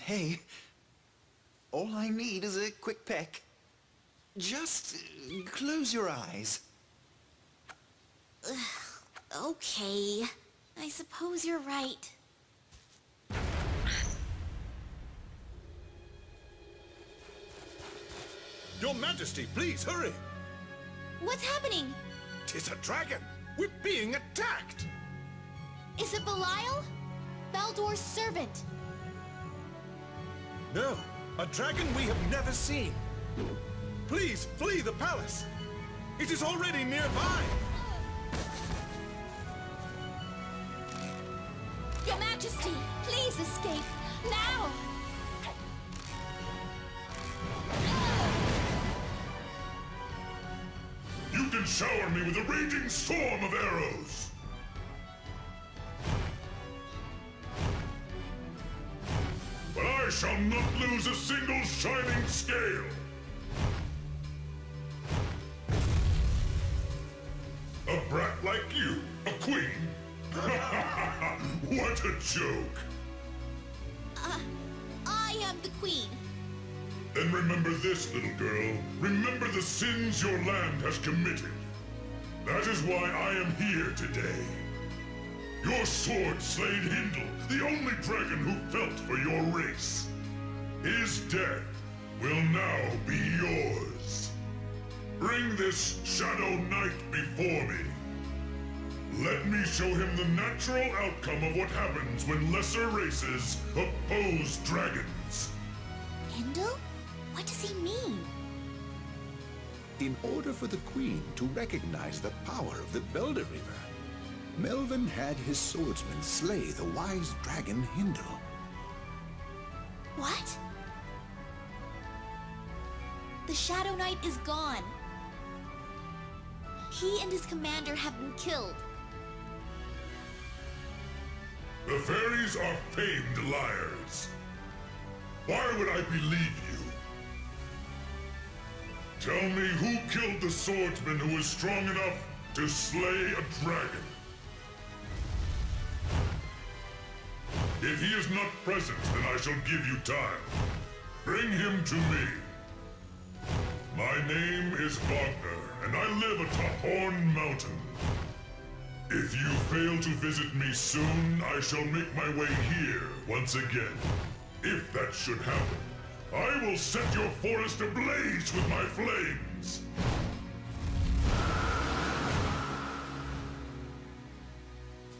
Hey. All I need is a quick peck. Just close your eyes. Okay. I suppose you're right. Your Majesty, please hurry! What's happening? 'Tis a dragon! We're being attacked! Is it Belial? Baldor's servant. No, a dragon we have never seen. Please flee the palace. It is already nearby. Your Majesty, please escape now. You can shower me with a raging storm of arrows! But I shall not lose a single shining scale! A brat like you, a queen? What a joke! I am the queen. Then remember this, little girl. Remember the sins your land has committed. That is why I am here today. Your sword slayed Hindle, the only dragon who felt for your race. His death will now be yours. Bring this Shadow Knight before me. Let me show him the natural outcome of what happens when lesser races oppose dragons. Hindle? What does he mean? In order for the Queen to recognize the power of the Belder River, Melvin had his swordsman slay the wise dragon Hindle. What? The Shadow Knight is gone. He and his commander have been killed. The fairies are famed liars. Why would I believe you? Tell me who killed the swordsman who was strong enough to slay a dragon? If he is not present, then I shall give you time. Bring him to me. My name is Wagner, and I live atop Horn Mountain. If you fail to visit me soon, I shall make my way here once again. If that should happen, I will set your forest ablaze with my flames!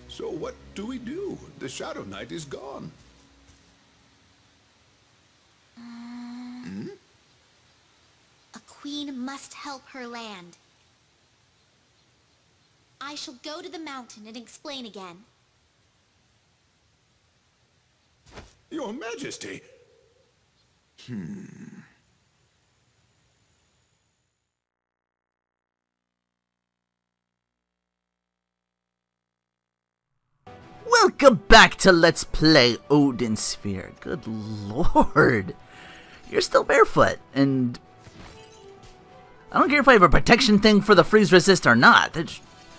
So what do we do? The Shadow Knight is gone. A queen must help her land. I shall go to the mountain and explain again. Your Majesty! Welcome back to Let's Play Odin Sphere. Good lord. You're still barefoot, and I don't care if I have a protection thing for the freeze resist or not.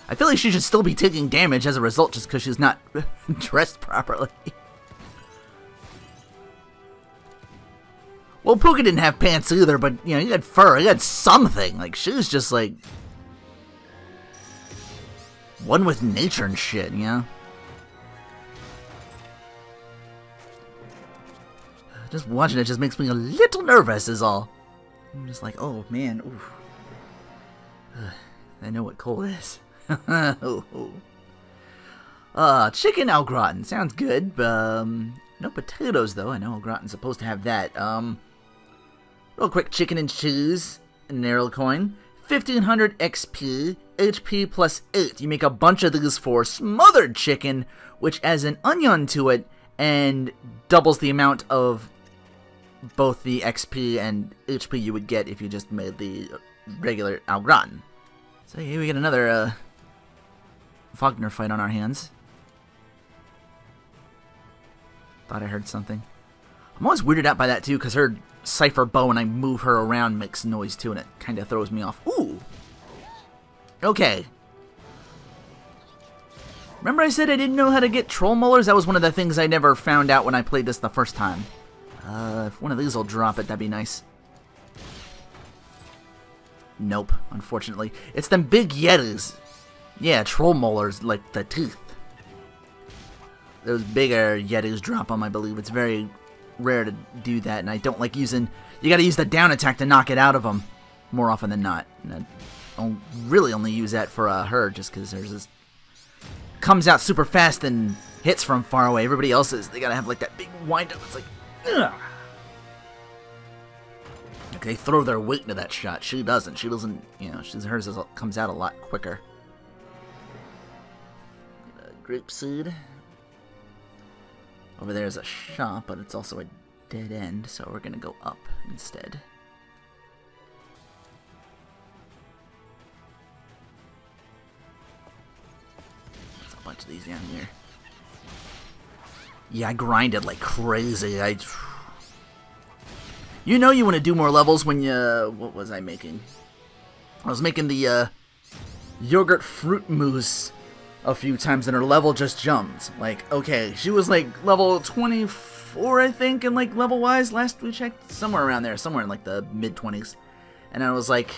I feel like she should still be taking damage as a result just because she's not dressed properly. Well, Puka didn't have pants either, but, you know, he had fur, he had something. Like, she was just, like, one with nature and shit, you know? Just watching it just makes me a little nervous is all. I'm just like, oh, man, oof. I know what coal is. Chicken au gratin, sounds good. No potatoes, though. I know au gratin's supposed to have that. Real quick, chicken and cheese, an arrow coin, 1500 XP, HP plus 8. You make a bunch of these for smothered chicken, which adds an onion to it and doubles the amount of both the XP and HP you would get if you just made the regular au gratin. So here we get another Wagner fight on our hands. Thought I heard something. I'm always weirded out by that too, because her cipher bow when I move her around makes noise too, and it kind of throws me off. Ooh! Okay. Remember I said I didn't know how to get troll molars? That was one of the things I never found out when I played this the first time. If one of these will drop it, that'd be nice. Nope, unfortunately. It's them big yetis. Yeah, troll molars, like the teeth. Those bigger yetis drop them, I believe. It's very rare to do that, and I don't like using... You gotta use the down attack to knock it out of them more often than not. And I really only use that for her, just because there's this... Comes out super fast and hits from far away. Everybody else's, they gotta have like that big wind up. It's like... Ugh. They throw their weight into that shot. She doesn't. She doesn't, you know, hers comes out a lot quicker. Grape seed. Over there is a shop, but it's also a dead end, so we're gonna go up instead. There's a bunch of these down here. Yeah, I grinded like crazy. You know you want to do more levels when you... What was I making? I was making the yogurt fruit mousse a few times and her level just jumped. Like, okay, she was like level 24, I think, and like level-wise, last we checked. Somewhere around there, somewhere in like the mid-20s. And I was like,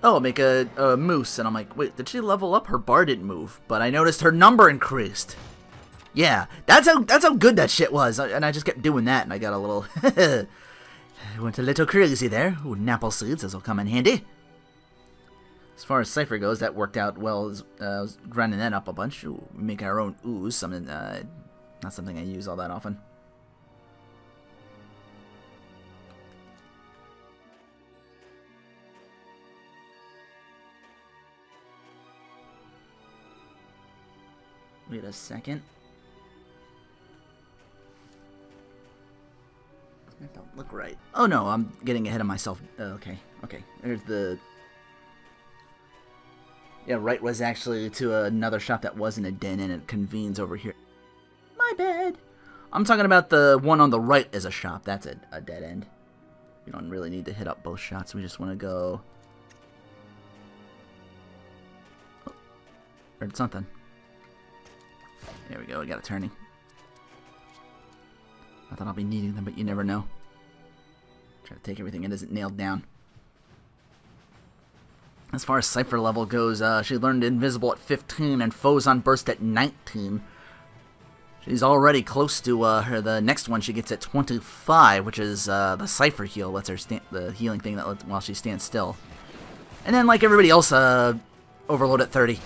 oh, I'll make a mousse. And I'm like, wait, did she level up? Her bar didn't move. But I noticed her number increased. Yeah, that's how good that shit was. And I just kept doing that, and I got a little... I went a little crazy there. Ooh, Napple seeds, this will come in handy. As far as Cypher goes, that worked out well. I was grinding that up a bunch. Ooh, make our own ooze, something, not something I use all that often. Wait a second. That don't look right. Oh no, I'm getting ahead of myself. Okay. There's the... Yeah, right was actually to another shop that wasn't a den, and it convenes over here. My bad. I'm talking about the one on the right as a shop. That's a dead end. You don't really need to hit up both shots. We just want to go... Oh, heard something. There we go, we got a turning. Not that I'll be needing them, but you never know. Try to take everything that isn't nailed down. As far as Cypher level goes, she learned Invisible at 15 and Foes on Burst at 19. She's already close to the next one she gets at 25, which is the Cypher heal. Lets her the healing thing that lets, while she stands still. And then, like everybody else, Overload at 30.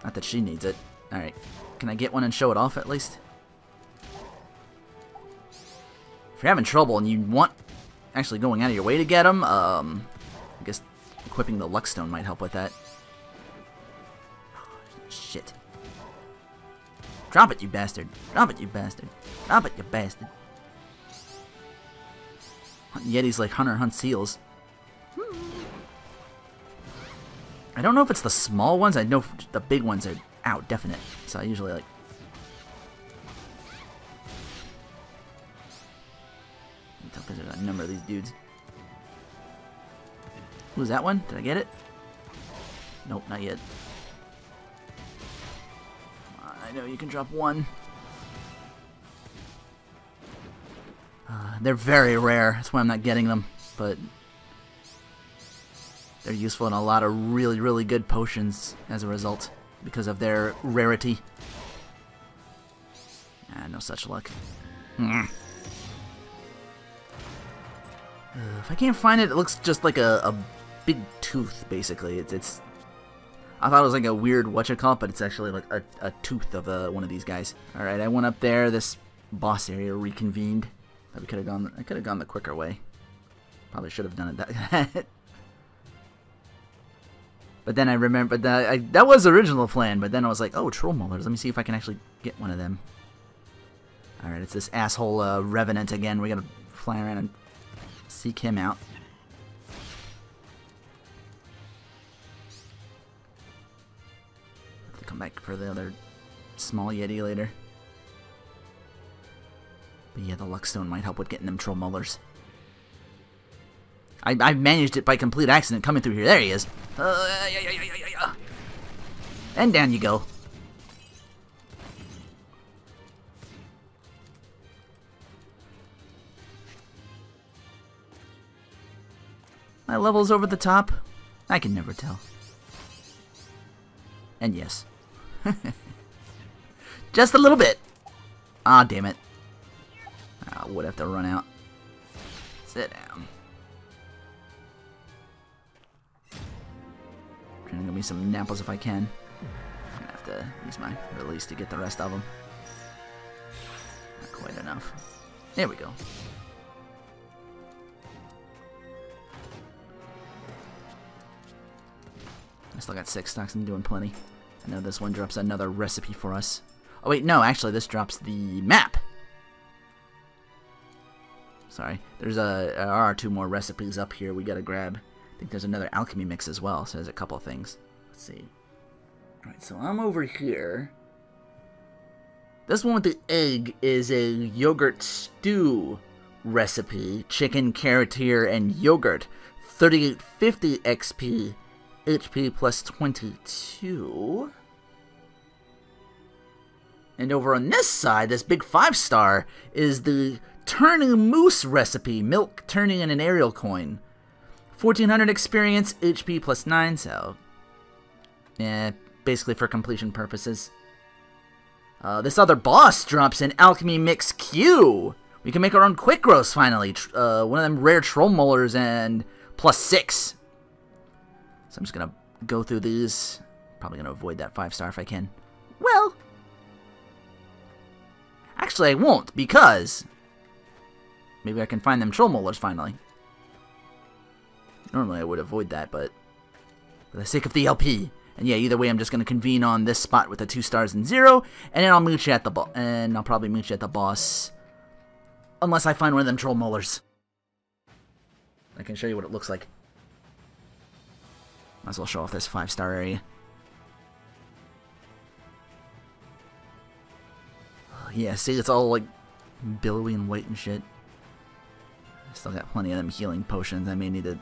Not that she needs it. Alright, can I get one and show it off at least? If you're having trouble and you want actually going out of your way to get them, I guess equipping the Luck Stone might help with that. Shit. Drop it, you bastard. Drop it, you bastard. Drop it, you bastard. Hunting Yetis like Hunter hunts seals. I don't know if it's the small ones. I know the big ones are out, definite. So I usually like... Because there's a number of these dudes. Who's that one? Did I get it? Nope, not yet. Come on, I know you can drop one. They're very rare. That's why I'm not getting them. But they're useful in a lot of really, really good potions as a result. Because of their rarity. No such luck. If I can't find it, it looks just like a big tooth, basically. It's I thought it was like a weird whatchamacallit, but it's actually like a tooth of one of these guys. Alright, I went up there. This boss area reconvened. I could have gone the quicker way. Probably should have done it that. But then I remembered that that was the original plan. But then I was like, oh, troll molars. Let me see if I can actually get one of them. Alright, it's this asshole Revenant again. We gotta fly around and seek him out. Have to come back for the other small Yeti later. But yeah, the Luck Stone might help with getting them troll molars. I managed it by complete accident coming through here. There he is. And down you go. My level's over the top? I can never tell. And yes. Just a little bit. Ah, damn it. I would have to run out. Sit down. Trying to get me some Napples if I can. I'm gonna have to use my release to get the rest of them. Not quite enough. There we go. I still got 6 stocks. I'm doing plenty. I know this one drops another recipe for us. Oh wait, no, actually this drops the map. Sorry. There are 2 more recipes up here we gotta grab. I think there's another alchemy mix as well, so there's a couple of things. Let's see. Alright, so I'm over here. This one with the egg is a yogurt stew recipe. Chicken, carrot here, and yogurt. 3850 XP. HP plus 22. And over on this side, this big 5-star, is the turning moose recipe. Milk, turning, and an aerial coin. 1400 experience, HP plus 9, so... yeah, basically for completion purposes. This other boss drops an alchemy mix Q. We can make our own quick roast finally. One of them rare troll molars and plus 6. So I'm just gonna go through these. Probably gonna avoid that 5-star if I can. Well, actually I won't, because maybe I can find them troll molars finally. Normally I would avoid that, but for the sake of the LP. And yeah, either way I'm just gonna convene on this spot with the 2 stars and 0, and then I'll meet you at the and I'll probably meet you at the boss. Unless I find one of them troll molars. I can show you what it looks like. Might as well show off this 5-star area. Yeah, see, it's all like billowy and white and shit. Still got plenty of them healing potions. I may need to...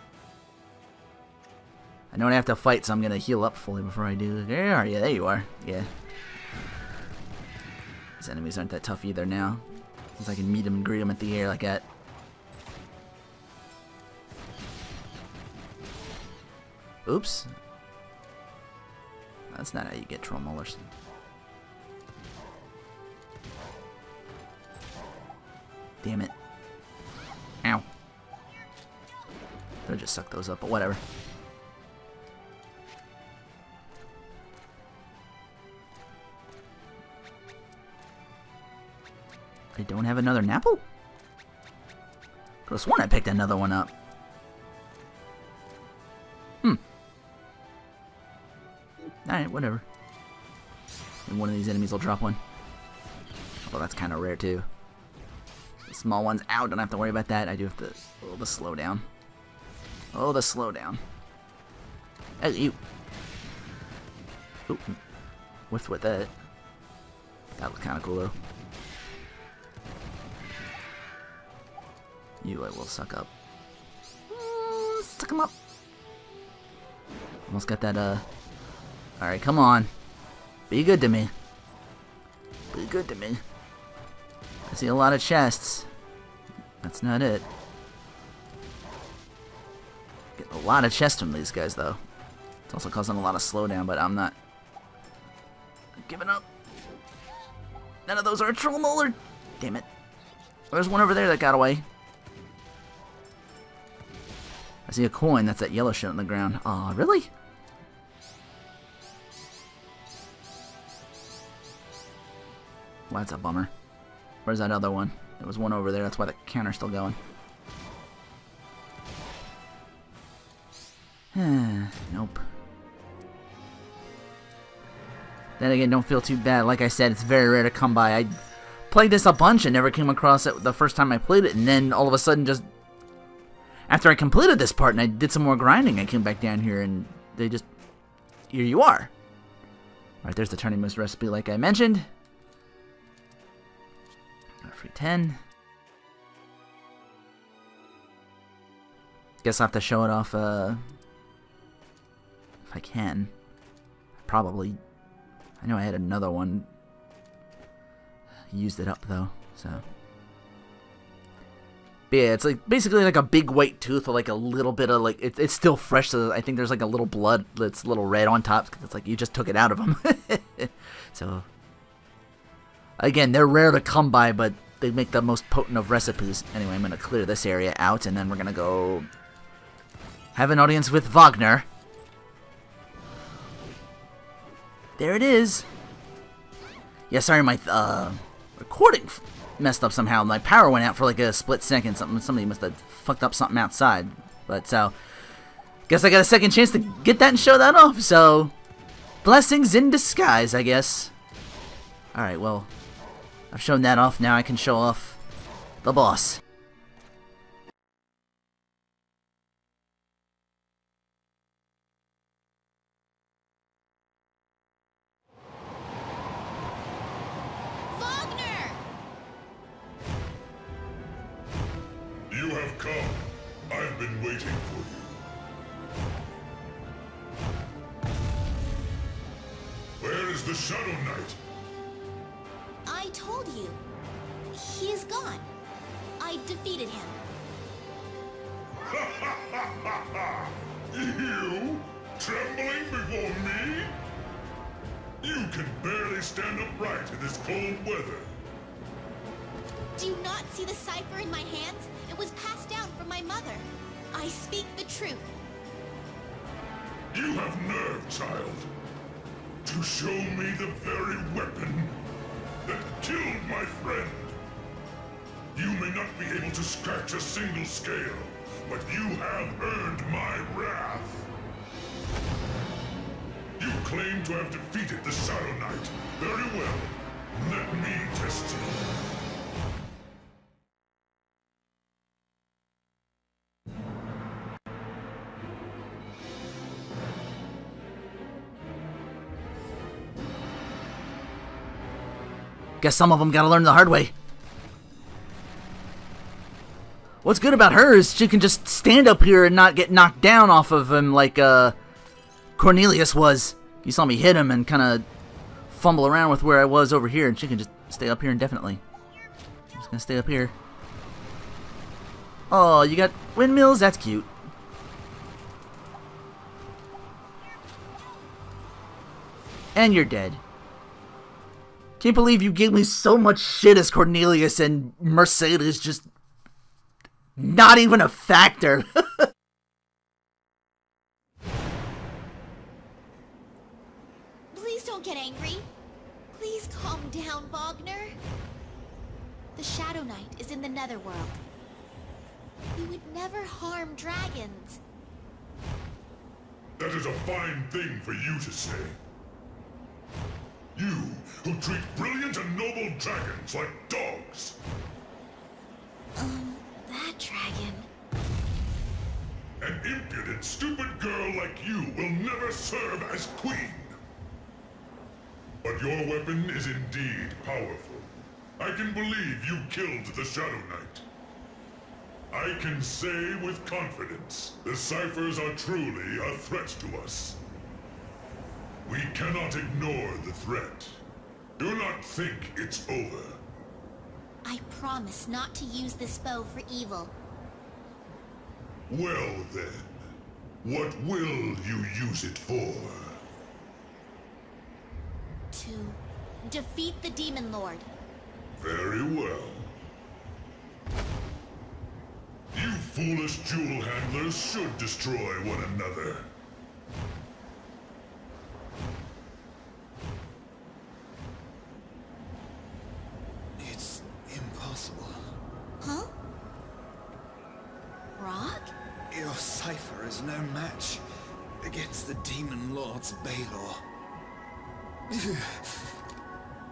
I know I have to fight, so I'm gonna heal up fully before I do. There are you. There you are. Yeah. These enemies aren't that tough either now. Since I can meet them and greet them at the air like that. Oops. That's not how you get troll molars. Damn it. Ow. I'll just suck those up, but whatever. I don't have another Napple? Could've sworn I picked another one up. Alright, whatever. And one of these enemies will drop one. Although that's kind of rare too. The small ones, ow, don't have to worry about that. I do have to, oh, the slowdown. Oh, the slowdown. Hey, you. Oop. Whiffed with that. That was kind of cool though. You, I will suck up. Suck him up. Almost got that, Alright, come on. Be good to me. Be good to me. I see a lot of chests. That's not it. Getting a lot of chests from these guys, though. It's also causing a lot of slowdown, but I'm not giving up. None of those are a troll molar. Damn it. There's one over there that got away. I see a coin. That's that yellow shit on the ground. Aw, really? Well, that's a bummer. Where's that other one? There was one over there. That's why the counter's still going. Nope. Then again, don't feel too bad. Like I said, it's very rare to come by. I played this a bunch and never came across it the first time I played it, and then all of a sudden, just after I completed this part and I did some more grinding, I came back down here and they just... here you are. Alright, there's the turning moose recipe like I mentioned. Free 10. Guess I'll have to show it off, if I can. Probably. I know I had another one. Used it up, though, so. But yeah, it's like basically like a big white tooth with like a little bit of like it's still fresh. So I think there's like a little blood that's a little red on top because it's like you just took it out of them. So again, they're rare to come by, but they make the most potent of recipes. Anyway, I'm gonna clear this area out, and then we're gonna go have an audience with Wagner. There it is. Yeah, sorry, my recording messed up somehow. My power went out for like a split second. Somebody must have fucked up something outside. But so, guess I got a second chance to get that and show that off. So, blessings in disguise, I guess. All right, well, I've shown that off. Now I can show off the boss. You have come. I've been waiting for you. Where is the Shadow Knight? I told you. He is gone. I defeated him. You? Trembling before me? You can barely stand upright in this cold weather. Do you not see the cipher in my hands? It was passed down from my mother. I speak the truth. You have nerve, child, to show me the very weapon that killed my friend. You may not be able to scratch a single scale, but you have earned my wrath. You claim to have defeated the Shadow Knight. Very well. Let me test you. Guess some of them gotta learn the hard way. What's good about her is she can just stand up here and not get knocked down off of him like Cornelius was. You saw me hit him and kind of fumble around with where I was over here, and she can just stay up here indefinitely. I'm just gonna stay up here. Oh, you got windmills? That's cute. And you're dead. Can't believe you gave me so much shit as Cornelius and Mercedes just not even a factor. Please don't get angry. Please calm down, Wagner. The Shadow Knight is in the Netherworld. He would never harm dragons. That is a fine thing for you to say. You, who treat brilliant and noble dragons like dogs. That dragon. An impudent, stupid girl like you will never serve as queen. But your weapon is indeed powerful. I can believe you killed the Shadow Knight. I can say with confidence, the ciphers are truly a threat to us. We cannot ignore the threat. Do not think it's over. I promise not to use this bow for evil. Well then, what will you use it for? To defeat the Demon Lord. Very well. You foolish jewel handlers should destroy one another. It's impossible. Huh? Rock? Your cipher is no match against the Demon Lord's Baylor.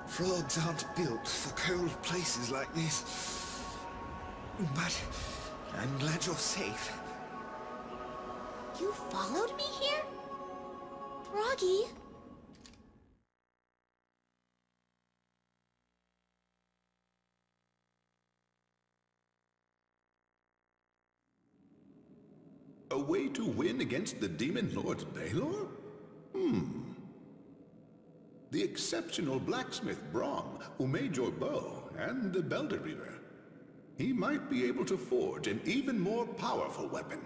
Frogs aren't built for cold places like this. But I'm glad you're safe. You followed me here? Froggy? A way to win against the Demon Lord's Baylor? The exceptional blacksmith Brom, who made your bow, and the Belder Reaver. he might be able to forge an even more powerful weapon.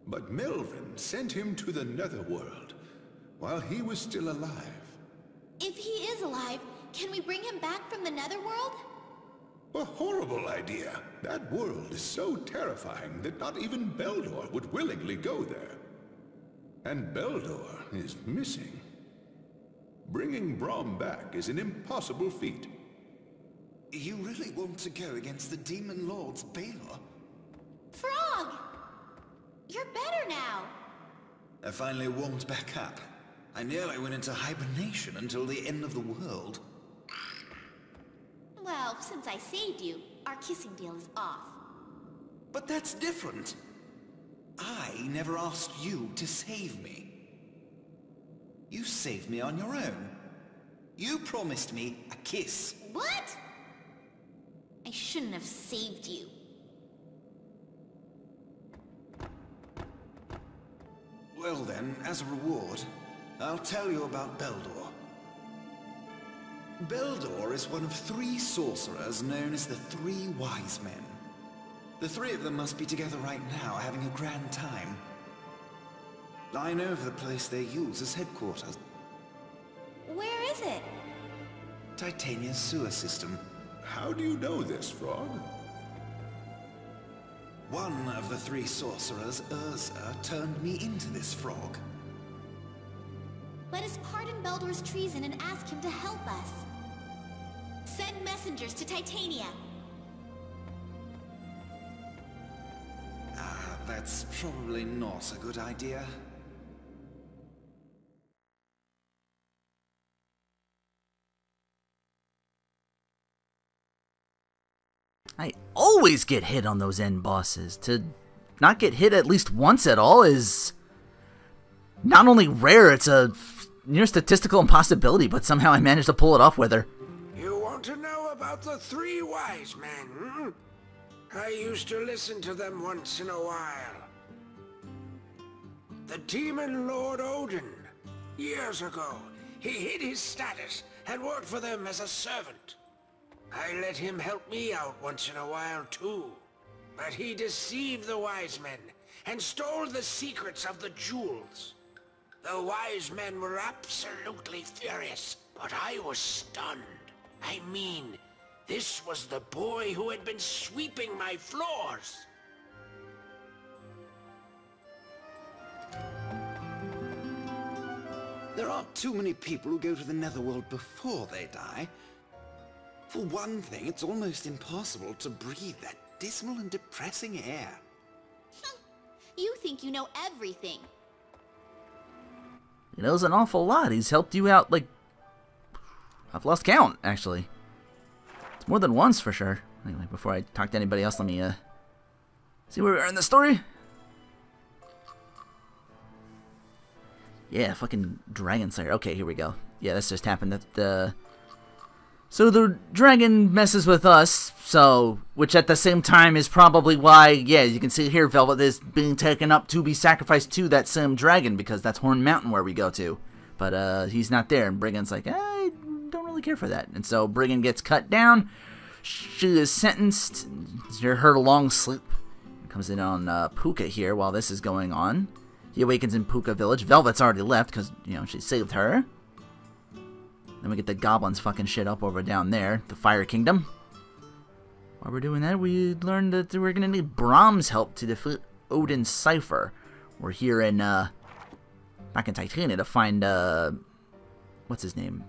But Melvin sent him to the Netherworld while he was still alive. If he is alive, can we bring him back from the Netherworld? A horrible idea. That world is so terrifying that not even Beldor would willingly go there. And Beldor is missing. Bringing Brom back is an impossible feat. You really want to go against the Demon Lord's Baylor? Frog! You're better now. I finally warmed back up. I nearly went into hibernation until the end of the world. Well, since I saved you, our kissing deal is off. But that's different. I never asked you to save me. You saved me on your own. You promised me a kiss. What? I shouldn't have saved you. Well then, as a reward, I'll tell you about Beldor. Beldor is one of 3 sorcerers known as the 3 Wise Men. The 3 of them must be together right now, having a grand time. I know of the place they use as headquarters. Where is it? Titania's sewer system. How do you know this, Frog? One of the 3 sorcerers, Urza, turned me into this frog. Let us pardon Beldor's treason and ask him to help us. Send messengers to Titania. That's probably not a good idea. I always get hit on those end bosses. To not get hit at least once at all is not only rare, it's a near statistical impossibility, but somehow I managed to pull it off with her. You want to know about the 3 wise men, hmm? I used to listen to them once in a while. The Demon Lord Odin. Years ago, he hid his status and worked for them as a servant. I let him help me out once in a while too. But he deceived the wise men and stole the secrets of the jewels. The wise men were absolutely furious, but I was stunned. I mean, this was the boy who had been sweeping my floors. There aren't too many people who go to the Netherworld before they die. For one thing, it's almost impossible to breathe that dismal and depressing air. You think you know everything. He knows an awful lot. He's helped you out, like, I've lost count, actually. It's more than once, for sure. Anyway, before I talk to anybody else, let me, see where we are in the story. Yeah, fucking Dragon Slayer. Okay, here we go. Yeah, this just happened. So the dragon messes with us, which at the same time is probably why, yeah, you can see here, Velvet is being taken up to be sacrificed to that same dragon, because that's Horn Mountain where we go to. But he's not there, and Brigand's like, I don't really care for that. And so Brigand gets cut down. She is sentenced. You heard a long sleep. Comes in on Puka here while this is going on. He awakens in Puka Village. Velvet's already left because, you know, she saved her. Then we get the goblins fucking shit up over down there. The Fire Kingdom. While we're doing that, we learned that we're going to need Brom's help to defeat Odin's Cipher. We're here in, back in Titania to find, what's his name?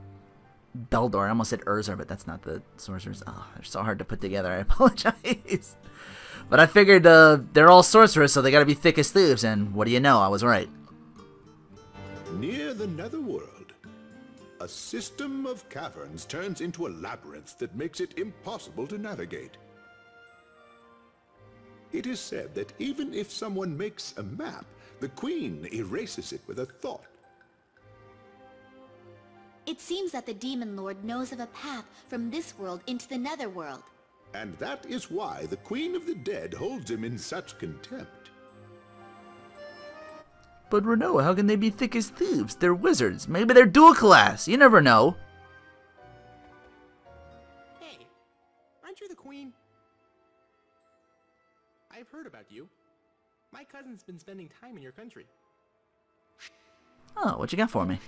Beldor. I almost said Urza, but that's not the sorcerers. Oh, they're so hard to put together. I apologize. But I figured they're all sorcerers, so they gotta be thick as thieves, and what do you know, I was right. Near the Netherworld, a system of caverns turns into a labyrinth that makes it impossible to navigate. It is said that even if someone makes a map, the Queen erases it with a thought. It seems that the Demon Lord knows of a path from this world into the Netherworld. And that is why the Queen of the Dead holds him in such contempt. But Renault, how can they be thick as thieves? They're wizards. Maybe they're dual class. You never know. Hey, aren't you the Queen? I've heard about you. My cousin's been spending time in your country. Oh, what you got for me?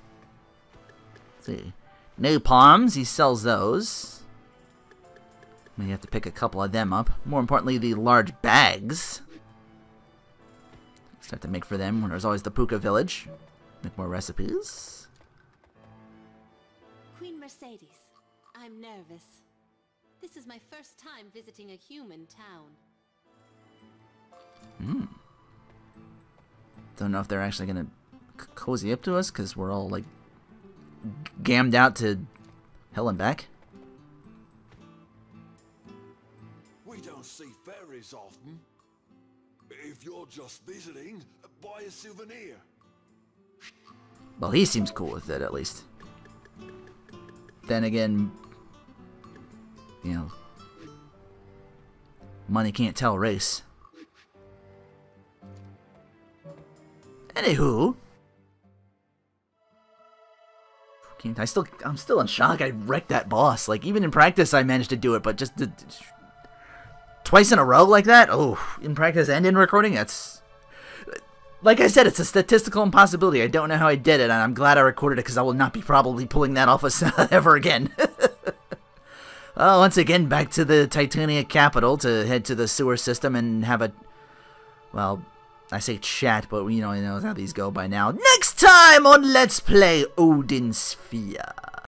Let's see. New palms, he sells those. You have to pick a couple of them up. More importantly, the large bags. Start to make for them when there's always the Puka village. Make more recipes. Queen Mercedes, I'm nervous. This is my first time visiting a human town. Don't know if they're actually gonna cozy up to us because we're all like gammed out to hell and back. We don't see fairies often. If you're just visiting, buy a souvenir. Well, he seems cool with it, at least. Then again, you know, money can't tell race. Anywho, I'm still in shock. I wrecked that boss. Like, even in practice, I managed to do it, but just twice in a row like that? Oh, in practice and in recording? That's... Like I said, it's a statistical impossibility. I don't know how I did it, and I'm glad I recorded it because I will not be probably pulling that off ever again. Once again, back to the Titania capital to head to the sewer system and have a... Well, I say chat, but you know how these go by now. Next time on Let's Play Odin Sphere.